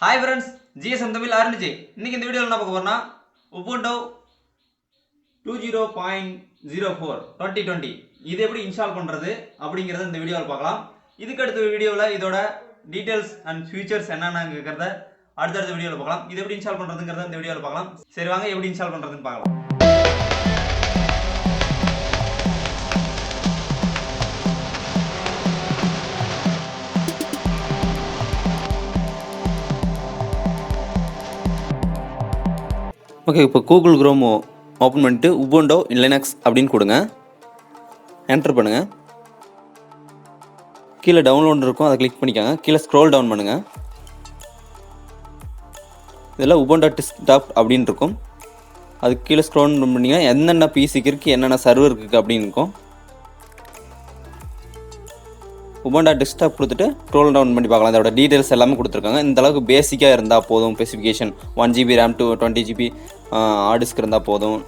Hi friends, GSM Tamil Arunvijay. இன்னைக்கு இந்த வீடியோல என்ன பார்க்க போறோம்னா Ubuntu 20.04 2020 இது எப்படி இன்ஸ்டால் பண்றது அப்படிங்கறத இந்த வீடியோல பார்க்கலாம். இதுக்கு அடுத்த வீடியோல இதோட டீடைல்ஸ் அண்ட் ஃபீச்சர்ஸ் என்னென்னங்கறத அடுத்த வீடியோல பார்க்கலாம். இது எப்படி இன்ஸ்டால் பண்றதுங்கறத இந்த வீடியோல பார்க்கலாம். சரி வாங்க எப்படி இன்ஸ்டால் பண்றதுன்னு பார்க்கலாம். ஓகே, இப்போ கூகுள் குரோம் ஓப்பன் பண்ணிட்டு உபுண்டு லினக்ஸ் அப்படின்னு கொடுங்க. என்டர் பண்ணுங்கள். கீழே டவுன்லோட் இருக்கும், அதை கிளிக் பண்ணிக்கோங்க. கீழே ஸ்க்ரோல் டவுன் பண்ணுங்கள். இதில் உபுண்டு டெஸ்க்டாப் அப்படின்னு இருக்கும். அதுக்கு கீழே ஸ்க்ரோல் டவுன் பண்ணிங்கன்னா என்னென்ன பிசிக்கு இருக்குது, என்னென்ன சர்வர் இருக்குது அப்படின்னு இருக்கும். உபுண்டு டெஸ்க்டாப் கொடுத்துட்டு ஸ்க்ரோல் டவுன் பண்ணி பார்க்கலாம். அதோட டீட்டெயில்ஸ் எல்லாமே கொடுத்துருக்காங்க. இந்த அளவுக்கு பேசிக்காக இருந்தால் போதும். Specification 1GB RAM to 20GB hard disk இருந்தால் போதும்.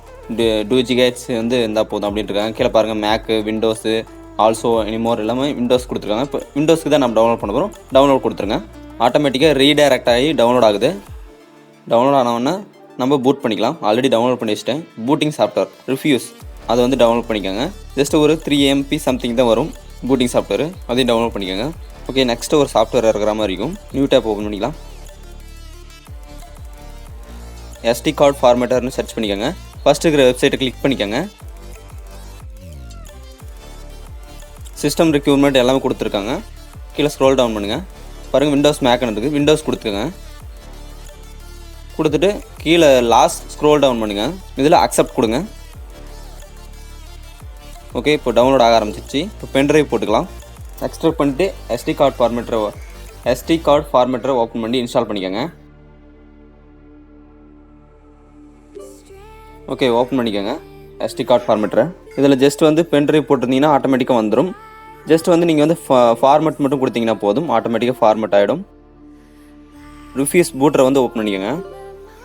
2GHz வந்து இருந்தால் போதும் அப்படின்ட்டு இருக்காங்க. கீழே பாருங்கள், மேக்கு, விண்டோஸு, ஆல்சோ எனிமோர் எல்லாமே விண்டோஸ் கொடுத்துருக்காங்க. இப்போ விண்டோஸ்க்கு தான் நம்ம டவுன்லோட் பண்ண போகிறோம். டவுன்லோட் கொடுத்துருங்க. ஆட்டோமேட்டிக்காக ரீடைரக்ட் ஆகி டவுன்லோட் ஆகுது. டவுன்லோட் ஆனவொன்னே நம்ம பூட் பண்ணிக்கலாம். ஆல்ரெடி டவுன்லோட் பண்ணி வச்சிட்டேன். பூட்டிங் சாஃப்ட்வேர் ரிஃப்யூஸ் அதை வந்து டவுன்லோட் பண்ணிக்கோங்க. ஜஸ்ட் ஒரு 3 MB சம்திங் தான் வரும் பூட்டிங் சாஃப்ட்வேர். அதையும் டவுன்லோட் பண்ணிக்கோங்க. ஓகே, நெக்ஸ்ட்டு ஒரு சாஃப்ட்வேர் இருக்கிற மாதிரி இருக்கும். நியூ டேப் ஓப்பன் பண்ணிக்கலாம். SD கார்டு ஃபார்மேட்டர்னு சர்ச் பண்ணிக்கோங்க. ஃபஸ்ட்டு இருக்கிற வெப்சைட்டை கிளிக் பண்ணிக்கோங்க. சிஸ்டம் ரெக்யூர்மெண்ட் எல்லாமே கொடுத்துருக்காங்க. கீழே ஸ்க்ரோல் டவுன் பண்ணுங்கள். பாருங்கள், விண்டோஸ் மேக்னு இருக்குது. விண்டோஸ் கொடுத்துக்கோங்க. கொடுத்துட்டு கீழே லாஸ்ட் ஸ்க்ரோல் டவுன் பண்ணுங்கள். இதில் அக்செப்ட் கொடுங்க. ஓகே, இப்போ டவுன்லோட் ஆக ஆரம்பிச்சிச்சு. இப்போ பென்ட்ரைவ் போட்டுக்கலாம். எக்ஸ்ட்ராக்ட் பண்ணிட்டு SD கார்டு ஃபார்மேட்டரை ஓப்பன் பண்ணி இன்ஸ்டால் பண்ணிக்கோங்க. ஓகே, ஓப்பன் பண்ணிக்கோங்க SD கார்டு ஃபார்மேட்டரை. இதில் ஜஸ்ட் வந்து பென்ட்ரைவ் போட்டிருந்தீங்கன்னா ஆட்டோமேட்டிக்காக வந்துடும். ஜஸ்ட் வந்து நீங்கள் வந்து ஃபார்மேட் மட்டும் கொடுத்தீங்கன்னா போதும், ஆட்டோமேட்டிக்காக ஃபார்மேட் ஆகிடும். ரிஃப்யூஸ் பூட்டரை வந்து ஓப்பன் பண்ணிக்கோங்க.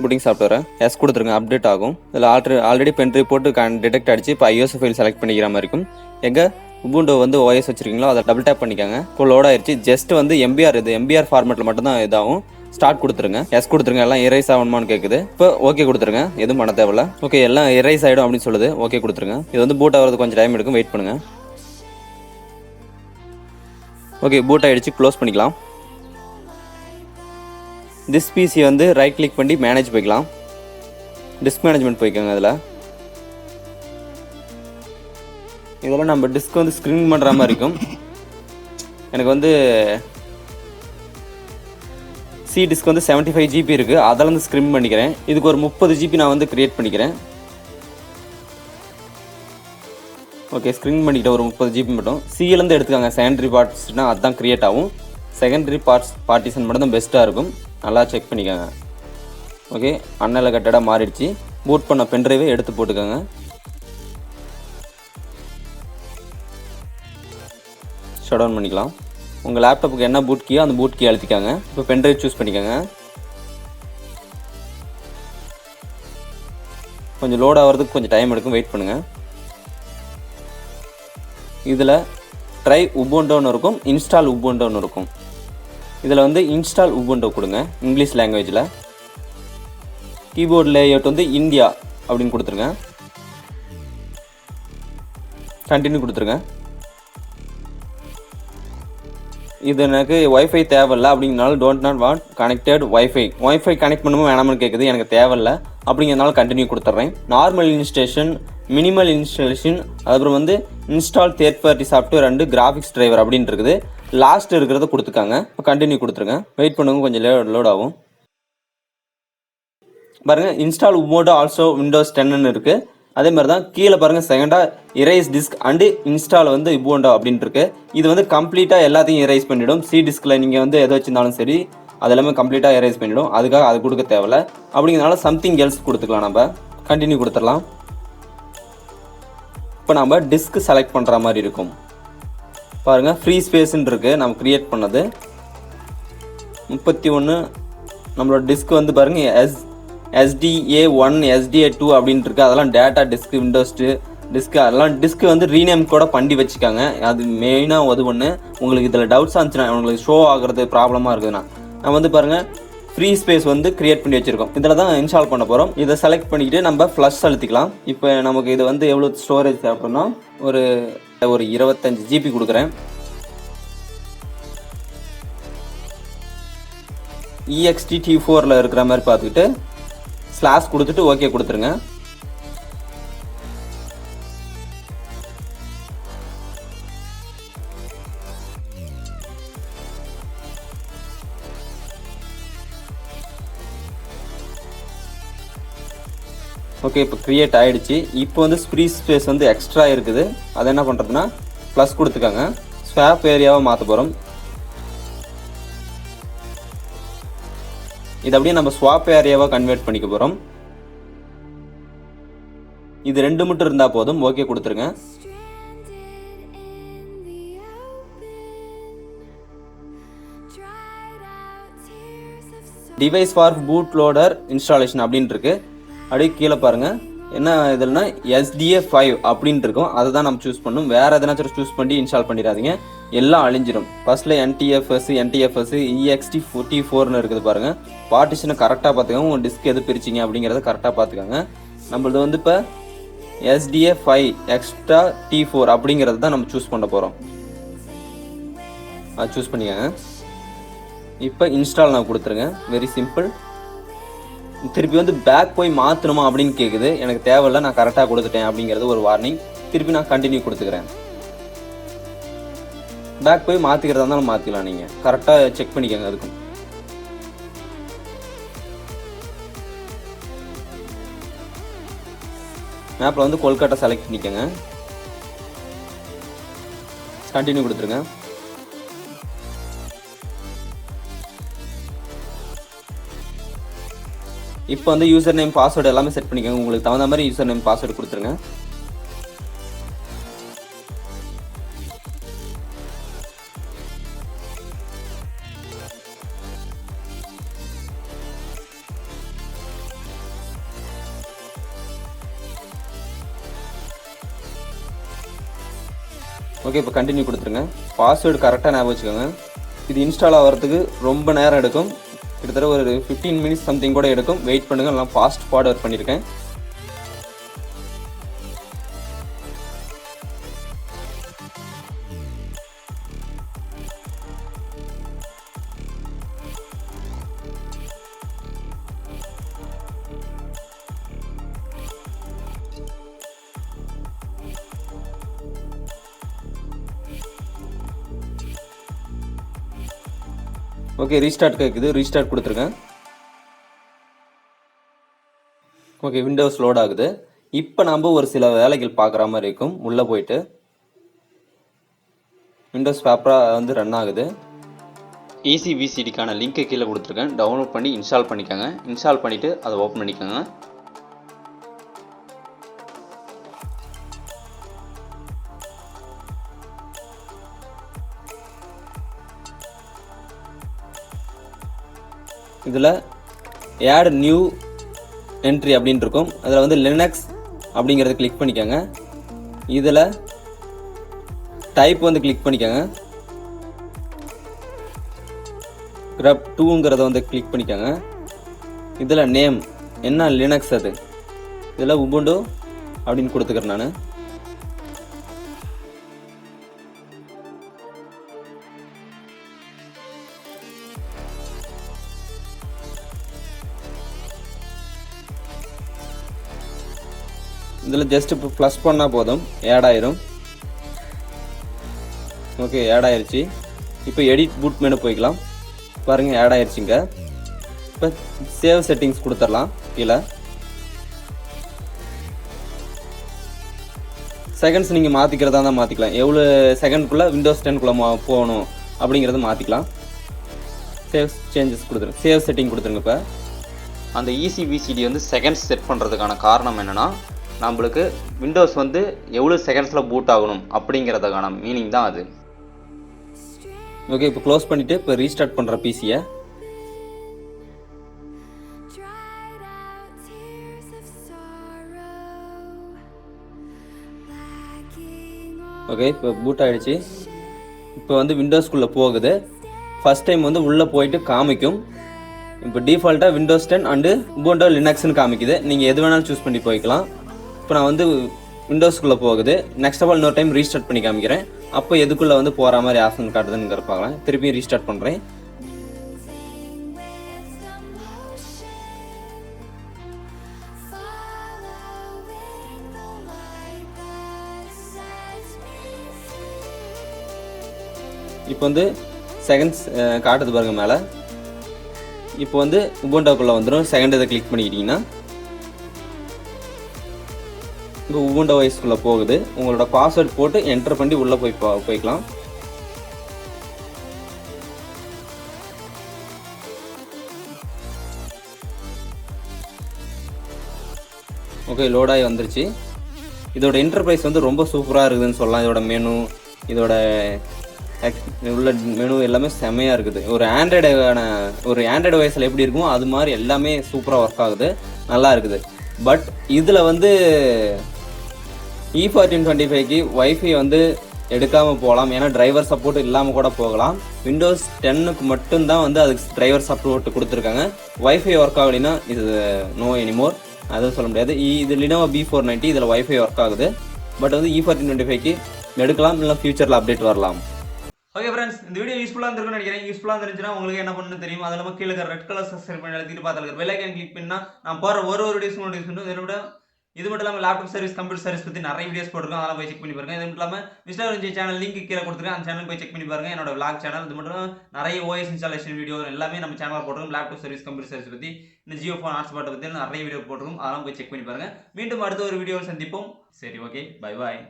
பூட்டிங் சாஃப்ட்வேரை எஸ் கொடுத்துருங்க. அப்டேட் ஆகும். இதில் ஆல்ரெடி பென்ட்ரைவ் போட்டு டிடெக்ட் அடிச்சு இப்போ iOS ஃபைல் செலக்ட் பண்ணிக்கிற மாதிரி இருக்கும். எங்கே உபுண்டு வந்து OS வச்சுருக்கீங்களோ அதை டபுள் டேப் பண்ணிக்கோங்க. இப்போ லோட் ஆயிடுச்சு. ஜஸ்ட் வந்து MBR ஃபார்மேட்டில் மட்டும்தான் இதாகும். ஸ்டார்ட் கொடுத்துருங்க. எஸ் கொடுத்துருங்க. எல்லாம் எரேஸ் ஆகணுமான்னு கேட்குது. இப்போ ஓகே கொடுத்துருங்க. எதுவும் பண்ண தேவையில்ல. ஓகே, எல்லாம் எரேஸ் ஆகிடும் அப்படின்னு சொல்லுது. ஓகே கொடுத்துருங்க. இது வந்து பூட் ஆகிறது கொஞ்சம் டைம் எடுக்கும். வெயிட் பண்ணுங்கள். ஓகே, பூட் ஆகிடுச்சு. க்ளோஸ் பண்ணிக்கலாம். டிஸ்க் பிசி வந்து ரைட் கிளிக் பண்ணி மேனேஜ் போய்க்கலாம். டிஸ்க் மேனேஜ்மெண்ட் போய்க்கோங்க. இதெல்லாம் நம்ம டிஸ்க் வந்து ஸ்க்ரீன் பண்ணுற மாதிரி இருக்கும். எனக்கு வந்து சி டிஸ்க் வந்து 75 GB இருக்குது. அதில் வந்து ஸ்க்ரீன் பண்ணிக்கிறேன். இதுக்கு ஒரு 30 GB நான் வந்து க்ரியேட் பண்ணிக்கிறேன். ஓகே, ஸ்க்ரீன் பண்ணிக்கிட்ட ஒரு 30 GB மட்டும். சியிலேருந்து எடுத்துக்காங்க. செகண்டரி பார்ட்ஸ்னால் அதுதான் க்ரியேட் ஆகும். செகண்டரி பார்ட்டிஷன் மட்டும் தான் பெஸ்ட்டாக இருக்கும். நல்லா செக் பண்ணிக்கோங்க. ஓகே, அன்னல கட்டடாக மாறிடுச்சு. பூட் பண்ண பென்ட்ரைவை எடுத்து போட்டுக்கோங்க. ஷட் டவுன் பண்ணிக்கலாம். உங்கள் லேப்டாப்புக்கு என்ன பூட் கீயோ அந்த பூட் கீ அழுத்திக்காங்க. இப்போ பென்ட்ரைவ் சூஸ் பண்ணிக்கோங்க. கொஞ்சம் லோட் ஆகிறதுக்கு கொஞ்சம் டைம் எடுக்கும். வெயிட் பண்ணுங்கள். இதில் ட்ரை உபுண்டுன்னு இருக்கும், இன்ஸ்டால் உபுண்டுன்னு இருக்கும். இதில் வந்து இன்ஸ்டால் உபுண்டு கொடுங்க இங்கிலீஷ் லாங்குவேஜில். கீபோர்ட் லேஅவுட் வந்து இந்தியா அப்படின்னு கொடுத்துருங்க. கண்டினியூ கொடுத்துருங்க. இது எனக்கு ஒய்ஃபை தேவையில்லை அப்படிங்கிறனால don't not want connected wifi connect பண்ணும்போது வேணாம்னு கேட்குது. எனக்கு தேவையில்லை அப்படிங்கிறனால கண்டினியூ கொடுத்துட்றேன். நார்மல் இன்ஸ்டேஷன், மினிமல் இன்ஸ்டாலேஷன், அதுக்கப்புறம் வந்து install third party software and graphics driver அப்படின்னு இருக்குது. லாஸ்ட் இருக்கிறத கொடுத்துக்காங்க. இப்போ கண்டினியூ கொடுத்துருங்க. வெயிட் பண்ணுங்க, கொஞ்சம் லோட் ஆகும். பாருங்கள், இன்ஸ்டால் உபுண்டு ஆல்சோ விண்டோஸ் 10ன்னு இருக்குது. அதே மாதிரி தான் கீழே பாருங்கள், செகண்டாக இரேஸ் டிஸ்க் அண்டு இன்ஸ்டால் வந்து உபுண்டு அப்படின்ட்டு இருக்கு. இது வந்து கம்ப்ளீட்டாக எல்லாத்தையும் இரேஸ் பண்ணிவிடும். சி டிஸ்கில் நீங்கள் வந்து எதை வச்சுருந்தாலும் சரி, அது எல்லாமே கம்ப்ளீட்டாக இரேஸ் பண்ணிவிடும். அதுக்காக அது கொடுக்க தேவையில்ல. அப்படிங்கிறனால சம்திங் எல்ஸ் கொடுத்துக்கலாம். நம்ம கண்டினியூ கொடுத்துடலாம். இப்போ நம்ம டிஸ்க் செலக்ட் பண்ணுற மாதிரி இருக்கும். பாருங்கள், ஃப்ரீ ஸ்பேஸ்ன்னு இருக்குது. நம்ம க்ரியேட் பண்ணது 31. நம்மளோட டிஸ்க் வந்து பாருங்கள் SDA1 SDA2 அப்படின்ட்டு இருக்குது. அதெல்லாம் டேட்டா டிஸ்க், விண்டோஸ் டிஸ்க், அதெல்லாம் டிஸ்க் வந்து ரீநேம் கூட பண்ணி வச்சுக்காங்க. அது மெயினாக ஒன்று. உங்களுக்கு இதில் டவுட்ஸ் இருந்துச்சுன்னா, உங்களுக்கு ஷோ ஆகிறது ப்ராப்ளமாக இருக்குதுன்னா, நான் வந்து பாருங்கள் ஃப்ரீ ஸ்பேஸ் வந்து கிரியேட் பண்ணி வச்சுருக்கோம். இதில் தான் இன்ஸ்டால் பண்ண போகிறோம். இதை செலக்ட் பண்ணிக்கிட்டு நம்ம ஃப்ளஷ் அழுத்திக்கலாம். இப்போ நமக்கு இது வந்து எவ்வளோ ஸ்டோரேஜ் தேவைப்படும்னா ஒரு 25 GB கொடுக்குறேன். ext4ல் இருக்கிற மாதிரி பார்த்துக்கிட்டு ஸ்லாஷ் கொடுத்துட்டு ஓகே கொடுத்துருங்க. ஓகே, இப்போ க்ரியேட் ஆகிடுச்சு. இப்போ வந்து ஃப்ரீ ஸ்பேஸ் வந்து எக்ஸ்ட்ரா இருக்குது. அதை என்ன பண்ணுறதுன்னா ப்ளஸ் கொடுத்துக்காங்க. ஸ்வாப் ஏரியாவை மாற்ற போகிறோம். இது அப்படியே நம்ம ஸ்வாப் ஏரியாவாக கன்வெர்ட் பண்ணிக்க போகிறோம். இது 2 மட்டும் இருந்தால் போதும். ஓகே கொடுத்துருங்க. Device for boot loader installation அப்படின்னு இருக்கு. அப்படியே கீழே பாருங்கள் என்ன இதுலனா SDA5 அப்படின்ட்டு இருக்கும். அதை தான் நம்ம சூஸ் பண்ணணும். வேறு எதனாச்சும் சூஸ் பண்ணி இன்ஸ்டால் பண்ணிடாதீங்க, எல்லாம் அழிஞ்சிடும். ஃபர்ஸ்ட்டில் NTFS ext4ன்னு இருக்குது பாருங்கள். பார்ட்டிஷனை கரெக்டாக பார்த்துக்கோங்க. உங்கள் டிஸ்க் எது பிரிச்சிங்க அப்படிங்கிறத கரெக்டாக பார்த்துக்கோங்க. நம்மளது வந்து இப்போ SDA5 எக்ஸ்ட்ரா T4 அப்படிங்கிறது தான் நம்ம சூஸ் பண்ண போகிறோம். அது சூஸ் பண்ணிக்கோங்க. இப்போ இன்ஸ்டால் நான் கொடுத்துருங்க. Very simple. திருப்பி வந்து பேக் போய் மாற்றணுமா அப்படின்னு கேட்குது. எனக்கு தேவையில்லை, நான் கரெக்டாக கொடுத்துட்டேன் அப்படிங்கிறது ஒரு வார்னிங். திருப்பி நான் கண்டினியூ கொடுத்துக்கிறேன். பேக் போய் மாற்றிக்கிறதா இருந்தாலும் மாற்றிக்கலாம். நீங்கள் கரெக்டாக செக் பண்ணிக்கோங்க. அதுக்கும் மேப்பில் வந்து கொல்கட்டா செலக்ட் பண்ணிக்கோங்க. கண்டினியூ கொடுத்துருங்க. இப்போ வந்து யூசர் நேம் பாஸ்வேர்டு எல்லாமே செட் பண்ணிக்கோங்க. உங்களுக்கு தகுந்த மாதிரி யூசர் நேம் பாஸ்வேர்டு கொடுத்துருங்க. ஓகே, இப்போ கண்டினியூ கொடுத்துருங்க. பாஸ்வேர்டு கரெக்டாக ஞாபகம் வச்சுக்கோங்க. இது இன்ஸ்டால் ஆகிறதுக்கு ரொம்ப நேரம் எடுக்கும். கிட்டத்தட்ட ஒரு 15 மினிட்ஸ் சம்திங் கூட எடுக்கும். வெயிட் பண்ணுங்கள். நான் ஃபாஸ்ட் ஃபார்வர்ட் பண்ணியிருக்கேன். ஓகே, ரீஸ்டார்ட் கேட்குது. ரீஸ்டார்ட் கொடுத்துருங்க. ஓகே, விண்டோஸ் லோட் ஆகுது. இப்போ நம்ம ஒரு சில வேலைகள் பார்க்குற மாதிரி இருக்கும். உள்ளே போயிட்டு விண்டோஸ் ப்ராப்பராக வந்து ரன் ஆகுது. ECVCDக்கான லிங்க்கை கீழே கொடுத்துருக்கேன். டவுன்லோட் பண்ணி இன்ஸ்டால் பண்ணிக்கோங்க. இன்ஸ்டால் பண்ணிவிட்டு அதை ஓப்பன் பண்ணிக்கோங்க. இதில் ஆட் நியூ என்ட்ரி அப்படின்னு இருக்கும். அதில் வந்து லினக்ஸ் அப்படிங்கிறத கிளிக் பண்ணிக்கோங்க. இதில் டைப் வந்து கிளிக் பண்ணிக்கோங்க. grep 2ங்கிறத வந்து கிளிக் பண்ணிக்கோங்க. இதில் நேம் என்ன லினக்ஸ் அது. இதில் உபுண்டு அப்படின்னு கொடுத்துக்கிறேன் நான். இதில் ஜஸ்ட் இப்போ ப்ளஸ் பண்ணால் போதும், ஆட் ஆயிரும். ஓகே, ஆட் ஆயிடுச்சு. இப்போ எடிட் பூட் மெனு போய்க்கலாம். பாருங்கள், ஆட் ஆயிடுச்சுங்க. இப்போ சேவ் செட்டிங்ஸ் கொடுத்துடலாம். கீழே செகண்ட்ஸ் நீங்கள் மாற்றிக்கிறதா தான் மாற்றிக்கலாம். எவ்வளோ செகண்ட்குள்ளே விண்டோஸ் 10க்குள்ளே போகணும் அப்படிங்கிறத மாற்றிக்கலாம். சேவ் சேஞ்சஸ் கொடுத்துருங்க. சேவ் செட்டிங் கொடுத்துருங்க. இப்போ அந்த ECVCD வந்து செகண்ட்ஸ் செட் பண்ணுறதுக்கான காரணம் என்னென்னா, நம்மளுக்கு விண்டோஸ் வந்து எவ்வளோ செகண்ட்ஸில் பூட் ஆகணும் அப்படிங்கிறதுக்கான மீனிங் தான் அது. ஓகே, இப்போ க்ளோஸ் பண்ணிவிட்டு இப்போ ரீஸ்டார்ட் பண்ணுற பிசியை. ஓகே, இப்போ பூட் ஆகிடுச்சு. இப்போ வந்து விண்டோஸ்குள்ளே போகுது. ஃபஸ்ட் டைம் வந்து உள்ளே போயிட்டு காமிக்கும். இப்போ டிஃபால்ட்டாக விண்டோஸ் 10 அண்டு Ubuntu லினக்ஸ்னு காமிக்குது. நீங்கள் எது வேணாலும் சூஸ் பண்ணி போய்க்கலாம். இப்போ நான் வந்து விண்டோஸ்க்குள்ளே போகுது. நெக்ஸ்ட் ஆஃப் ஆல் இன்னொரு டைம் ரீஸ்டார்ட் பண்ணி காமிக்கிறேன். அப்போ எதுக்குள்ளே வந்து போகிற மாதிரி ஆப்ஷன் காட்டுதுன்னு பார்க்கலாம். திருப்பியும் ரீஸ்டார்ட் பண்ணுறேன். இப்போ வந்து செகண்ட்ஸ் காட்டுது பாருங்க மேலே. இப்போ வந்து உபுண்டாக்குள்ளே வந்துடும். செகண்ட் இதை கிளிக் பண்ணிக்கிட்டிங்கன்னா இப்போ உபுண்டா வாய்ஸ்க்குள்ளே போகுது. உங்களோட பாஸ்வேர்ட் போட்டு என்டர் பண்ணி உள்ளே போய்க்கலாம். ஓகே, லோடாகி வந்துருச்சு. இதோட இன்டர்பிரைஸ் வந்து ரொம்ப சூப்பராக இருக்குதுன்னு சொல்லலாம். இதோட மெனு, இதோட உள்ள மெனு எல்லாமே செம்மையாக இருக்குது. ஒரு ஆண்ட்ராய்டு வாய்ஸில் எப்படி இருக்குமோ அது மாதிரி எல்லாமே சூப்பராக ஒர்க் ஆகுது, நல்லா இருக்குது. பட் இதில் வந்து E1425க்கு வைஃபை வந்து எடுக்காமல் போகலாம். ஏன்னா டிரைவர் சப்போர்ட் இல்லாமல் கூட போகலாம். விண்டோஸ் 10க்கு மட்டும்தான் வந்து அதுக்கு டிரைவர் சப்போர்ட் கொடுத்துருக்காங்க. வைஃபை ஒர்க் ஆகலைன்னா இது நோ எனிமோர், அதுவும் சொல்ல முடியாது. இது Lenovo B490, இதில் வைஃபை ஒர்க் ஆகுது. பட் வந்து E1425க்கு எடுக்கலாம், இல்லை ஃபியூச்சரில் அப்டேட் வரலாம். ஓகே ஃப்ரெண்ட்ஸ், இந்த வீடியோ யூஸ்ஃபுல்லாக இருந்திருக்குன்னு நினைக்கிறேன். யூஸ்ஃபுல்லாக இருந்துச்சுன்னா உங்களுக்கு என்ன பண்ணணும்னு தெரியும். அது இல்லாமல் கீழே ரெட் கலர் சப்ஸ்கிரைப் பண்ணி எழுதிட்டு பார்த்து பெல் ஐக்கான் கிளிக் பண்ணால் நான் போகிற ஒரு வீடியோஸ் நோட்டிஃபிகேஷன் இது மட்டும் இல்லாமல் லேப்டாப் சர்வீஸ், கம்ப்யூட்டர் சர்வீஸ் பற்றி நிறைய வீடியோஸ் போட்டிருக்கோம். அதெல்லாம் போய் செக் பண்ணி பாருங்க. இது மட்டும் இல்லாமல் MrArunvijay சேனல் லிங்க் கீழே கொடுத்துருக்கேன். அந்த சேனல் போய் செக் பண்ணி பாருங்க. என்னோட விளாக் சேனல். இது மட்டும் நிறைய OS இன்ஸ்டாலேஷன் வீடியோ எல்லாமே நம்ம சேனலில் போட்டிருக்கோம். லேப்டாப் சர்வீஸ், கம்ப்யூட்டர் சர்வீஸ் பற்றி, இந்த ஜியோ ஃபோன் ஹாட்ஸ்பாட்டை பற்றி நிறைய வீடியோ போட்டிருக்கோம். அதெல்லாம் போய் செக் பண்ணி பாருங்க. மீண்டும் அடுத்த ஒரு வீடியோவில் சந்திப்போம். சரி, ஓகே, பை பாய்.